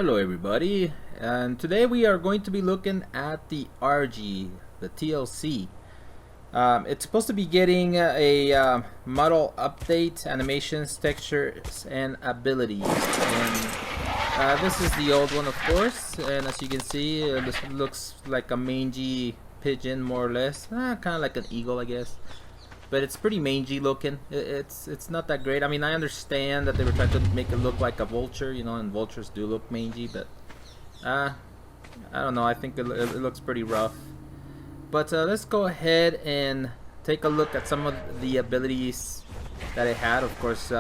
Hello everybody, and today we are going to be looking at the RG, the TLC. It's supposed to be getting a model update, animations, textures, and abilities. And this is the old one, of course, and as you can see, this looks like a mangy pigeon, more or less. Kind of like an eagle, I guess. But it's pretty mangy looking. It's not that great. I mean, I understand that they were trying to make it look like a vulture, you know, and vultures do look mangy, but I don't know. I think it looks pretty rough. But let's go ahead and take a look at some of the abilities that it had. Of course,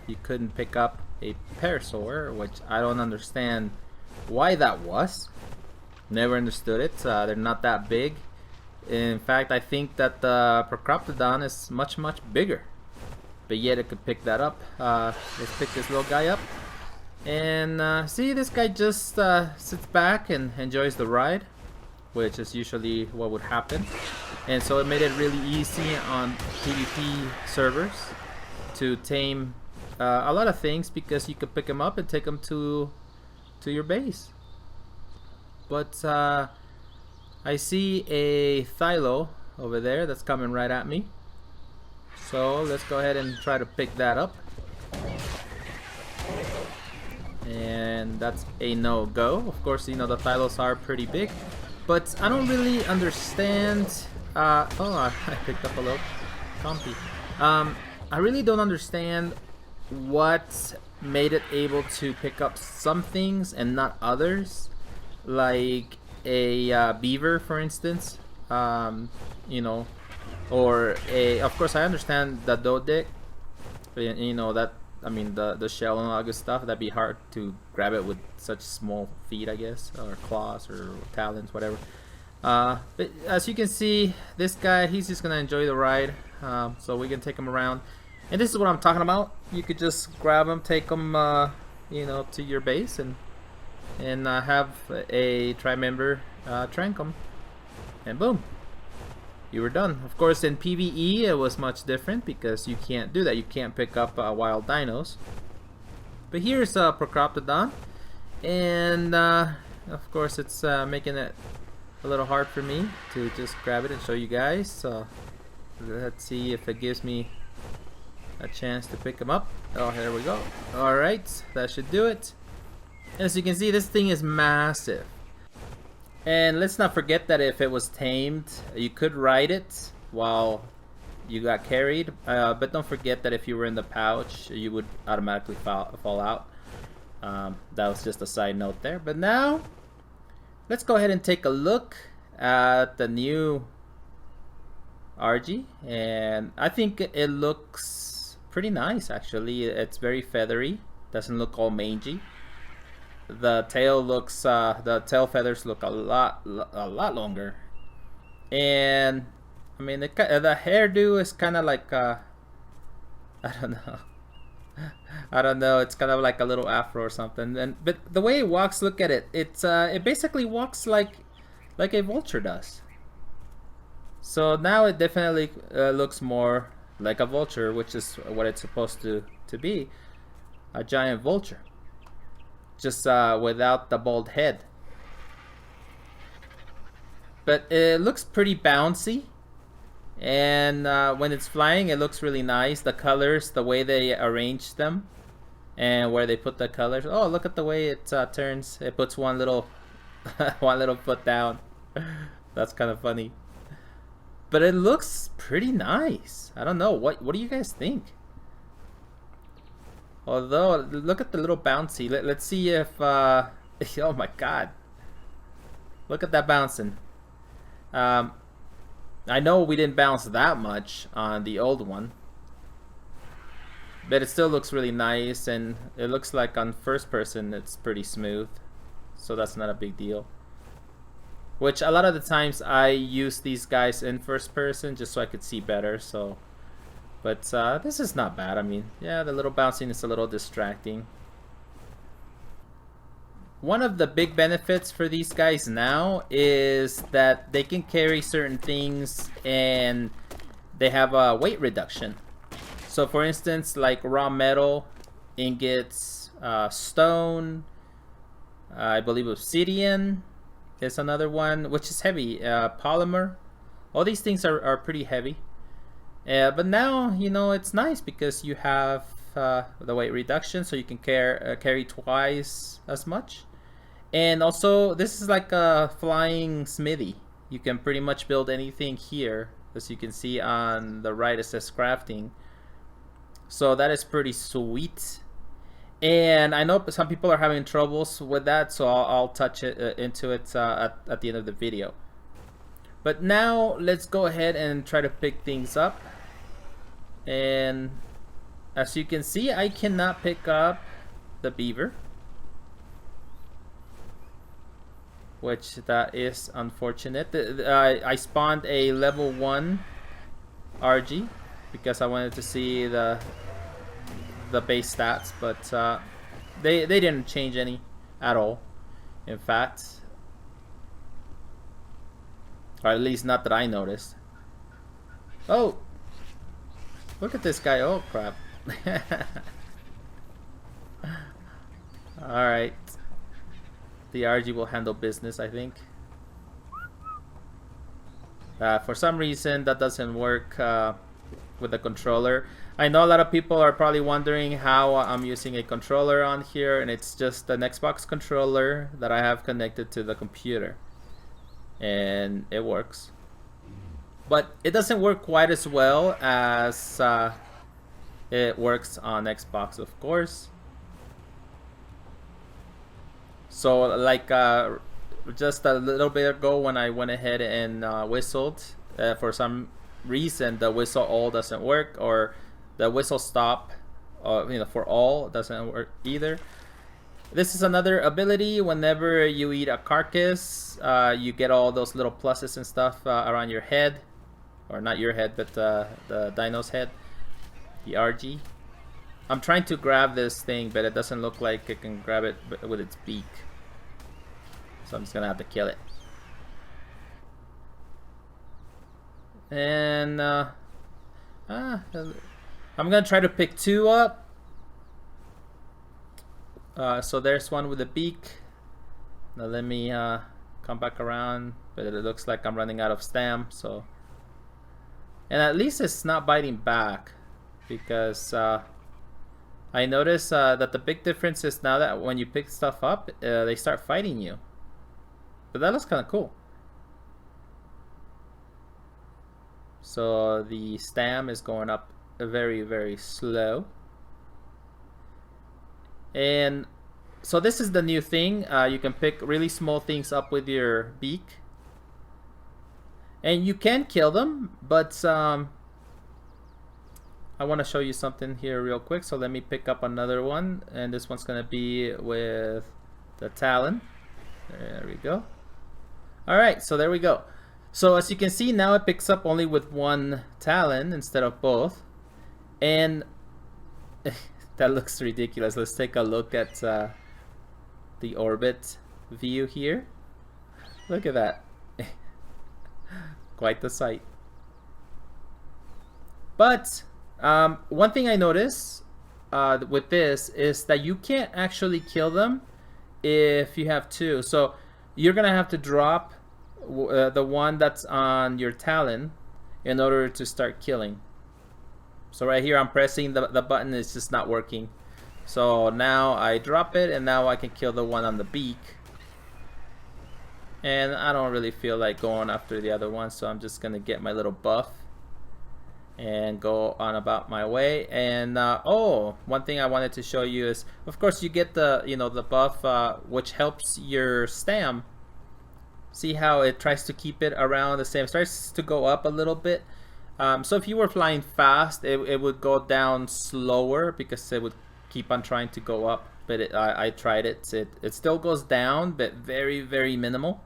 you couldn't pick up a parasaur, which I don't understand why that was. Never understood it. They're not that big. In fact, I think that the PROCOPTODON is much bigger, but yet it could pick that up. Let's pick this little guy up, and see, this guy just sits back and enjoys the ride, which is usually what would happen. And so it made it really easy on PvP servers to tame a lot of things, because you could pick him up and take him to your base. But I see a Thylo over there that's coming right at me. So let's go ahead and try to pick that up. And that's a no-go. Of course, you know, the Thylos are pretty big. But I don't really understand... I picked up a little Compy. I really don't understand what made it able to pick up some things and not others. Like a Beaver, for instance, you know, or of course I understand the Dodec, you know, that, I mean, the shell and all that good stuff, that'd be hard to grab it with such small feet, I guess, or claws or talons, whatever. But as you can see, this guy, he's just gonna enjoy the ride, so we can take him around, and this is what I'm talking about. You could just grab him, take him, you know, to your base, and have a tri-member trank them, and boom, you were done. Of course, in PvE it was much different, because you can't do that. You can't pick up wild dinos. But here's PROCOPTODON, and of course it's making it a little hard for me to just grab it and show you guys. So let's see if it gives me a chance to pick him up. Oh, here we go. Alright, that should do it. As you can see, this thing is massive. And let's not forget that if it was tamed, you could ride it while you got carried. But don't forget that if you were in the pouch, you would automatically fall out. That was just a side note there. But now, let's go ahead and take a look at the new RG. And I think it looks pretty nice, actually. It's very feathery. Doesn't look all mangy. The tail looks, the tail feathers look a lot longer, and I mean the hairdo is kind of like I don't know. It's kind of like a little afro or something. But the way it walks, look at it. It basically walks like a vulture does. So now it definitely looks more like a vulture, which is what it's supposed to be, a giant vulture. Just without the bald head. But it looks pretty bouncy, and when it's flying, it looks really nice. The colors, the way they arrange them, and where they put the colors. Oh, look at the way it turns. It puts one little one little foot down. That's kind of funny. But it looks pretty nice. I don't know, what do you guys think? Although, look at the little bouncy. Let's see if, oh my god. Look at that bouncing. I know we didn't bounce that much on the old one, but it still looks really nice, and it looks like on first person it's pretty smooth. So that's not a big deal. Which a lot of the times I use these guys in first person just so I could see better, so... But this is not bad. I mean, yeah, the little bouncing is a little distracting. One of the big benefits for these guys now is that they can carry certain things and they have a weight reduction. So for instance, like raw metal, ingots, stone, I believe obsidian is another one, which is heavy. Polymer. All these things are pretty heavy. But now, you know, it's nice because you have the weight reduction, so you can carry twice as much. And also, this is like a flying smithy. You can pretty much build anything here. As you can see on the right, it says crafting. So that is pretty sweet. And I know some people are having troubles with that, so I'll touch it into it at the end of the video. But now let's go ahead and try to pick things up. And as you can see, I cannot pick up the beaver, which that is unfortunate. I spawned a level 1 RG because I wanted to see the base stats, but they didn't change any at all, in fact, or at least not that I noticed. Oh, look at this guy. Oh crap. Alright, the RG will handle business, I think. For some reason that doesn't work with the controller. I know a lot of people are probably wondering how I'm using a controller on here, and it's just an Xbox controller that I have connected to the computer, and it works. But it doesn't work quite as well as it works on Xbox, of course. So like just a little bit ago when I went ahead and whistled, for some reason the whistle all doesn't work, or the whistle stop you know, for all doesn't work either. This is another ability. Whenever you eat a carcass, you get all those little pluses and stuff around your head, or not your head, but the dino's head, the RG. I'm trying to grab this thing, but it doesn't look like it can grab it with its beak, so I'm just gonna have to kill it. And I'm gonna try to pick 2 up. So there's one with a beak. Now let me come back around, but it looks like I'm running out of stam. So, and at least it's not biting back, because I notice that the big difference is now that when you pick stuff up, they start fighting you. But that looks kind of cool. So the stam is going up very, very slow. And so this is the new thing. You can pick really small things up with your beak, and you can kill them, but I want to show you something here real quick. So let me pick up another one, and this one's gonna be with the talon. There we go. Alright, so there we go. So as you can see, now it picks up only with 1 talon instead of both. And that looks ridiculous. Let's take a look at the orbit view here. Look at that. Quite the sight. But one thing I noticed with this is that you can't actually kill them if you have 2. So you're gonna have to drop the one that's on your talon in order to start killing. So right here I'm pressing the button, it's just not working. So now I drop it, and now I can kill the one on the beak. And I don't really feel like going after the other one, so I'm just gonna get my little buff and go on about my way. And oh, one thing I wanted to show you is, of course, you get the, you know, the buff which helps your stam. See how it tries to keep it around the same, starts to go up a little bit. So if you were flying fast, it would go down slower because it would keep on trying to go up. But I tried it. It still goes down, but very, very minimal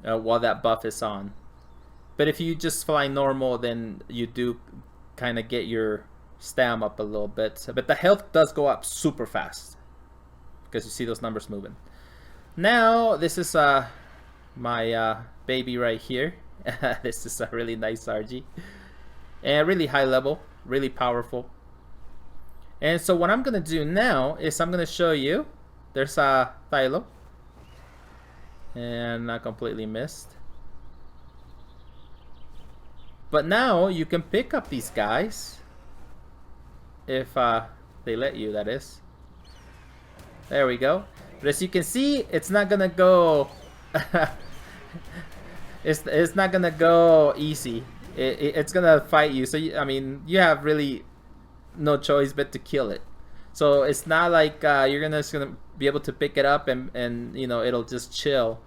while that buff is on. But if you just fly normal, then you do kind of get your stam up a little bit. But the health does go up super fast because you see those numbers moving. Now this is my baby right here. This is a really nice RG, and really high level, really powerful. And so what I'm gonna do now is I'm gonna show you there's a Thylo. And I completely missed. But now you can pick up these guys. If they let you, that is. There we go. But as you can see, it's not gonna go... it's not gonna go easy. It's gonna fight you. So, I mean, you have really no choice but to kill it. So it's not like you're just gonna be able to pick it up and you know, it'll just chill.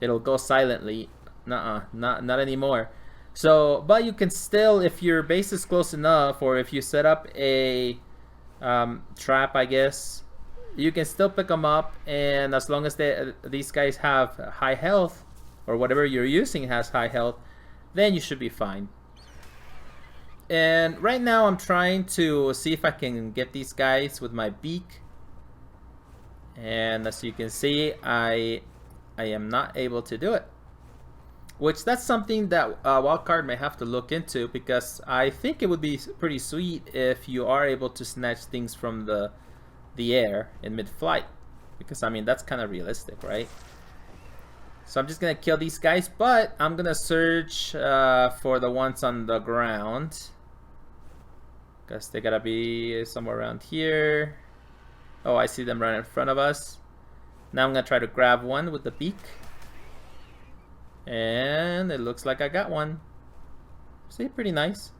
It'll go silently. Not anymore. So, but you can still, if your base is close enough, or if you set up a trap, I guess, you can still pick them up. And as long as these guys have high health, or whatever you're using has high health, then you should be fine. And right now I'm trying to see if I can get these guys with my beak. And as you can see, I am not able to do it. Which that's something that Wildcard may have to look into, because I think it would be pretty sweet if you are able to snatch things from the air in mid-flight. Because I mean, that's kind of realistic, right? So I'm just gonna kill these guys, but I'm gonna search for the ones on the ground. Because they gotta be somewhere around here. Oh, I see them right in front of us. Now I'm gonna try to grab one with the beak. And it looks like I got one. See, pretty nice.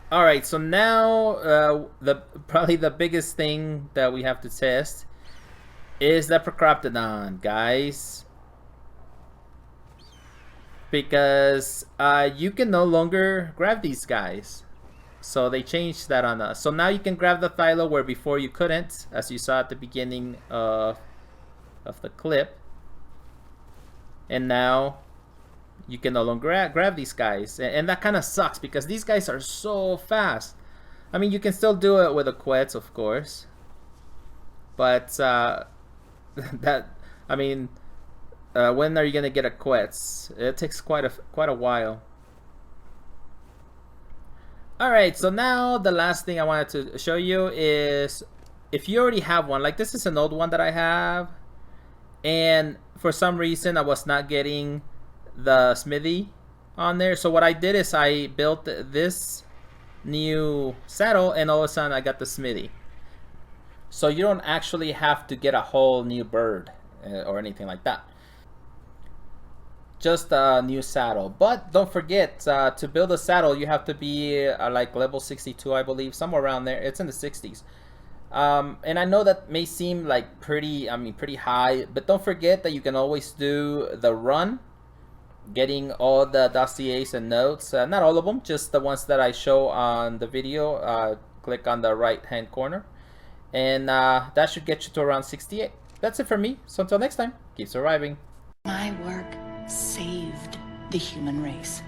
Alright, so now probably the biggest thing that we have to test is the PROCOPTODON, guys. Because you can no longer grab these guys. So they changed that on us. So now you can grab the Thylo where before you couldn't, as you saw at the beginning of the clip. And now you can no longer grab these guys. And that kind of sucks because these guys are so fast. I mean, you can still do it with a Quetz, of course. But when are you gonna get a Quetz? It takes quite a while. Alright, so now the last thing I wanted to show you is if you already have one, like this is an old one that I have, and for some reason I was not getting the smithy on there. So what I did is I built this new saddle and all of a sudden I got the smithy. So you don't actually have to get a whole new bird or anything like that. Just a new saddle. But don't forget, to build a saddle you have to be like level 62, I believe, somewhere around there. It's in the 60s. And I know that may seem like pretty high, but don't forget that you can always do the run, getting all the dossiers and notes. Not all of them, just the ones that I show on the video. Click on the right hand corner, and that should get you to around 68. That's it for me. So until next time, keep surviving. My work saved the human race.